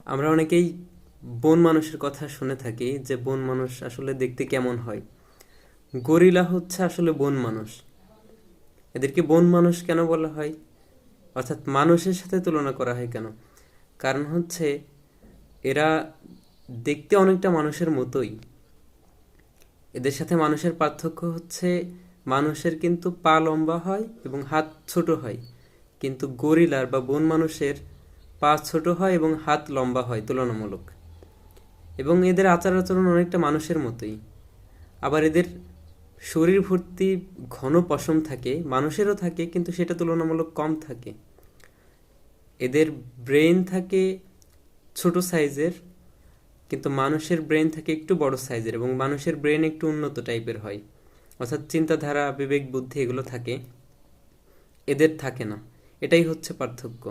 আমরা অনেকেই বন মানুষের কথা শুনে থাকি যে বন মানুষ আসলে দেখতে কেমন হয়। গরিলা হচ্ছে আসলে বন মানুষ। এদেরকে বন মানুষ কেন বলা হয়, অর্থাৎ মানুষের সাথে তুলনা করা হয় কেন? কারণ হচ্ছে এরা দেখতে অনেকটা মানুষের মতোই। এদের সাথে মানুষের পার্থক্য হচ্ছে মানুষের কিন্তু পা লম্বা হয় এবং হাত ছোট হয়, কিন্তু গরিলার বা বন মানুষের পা ছোট হয় এবং হাত লম্বা হয় তুলনামূলক। এবং এদের আচার আচরণ অনেকটা মানুষের মতোই। আবার এদের শরীর ভর্তি ঘন পশম থাকে, মানুষেরও থাকে কিন্তু সেটা তুলনামূলক কম থাকে। এদের ব্রেন থাকে ছোট সাইজের, কিন্তু মানুষের ব্রেন থাকে একটু বড় সাইজের, এবং মানুষের ব্রেন একটু উন্নত টাইপের হয়, অর্থাৎ চিন্তাধারা, বিবেক, বুদ্ধি এগুলো থাকে, এদের থাকে না। এটাই হচ্ছে পার্থক্য।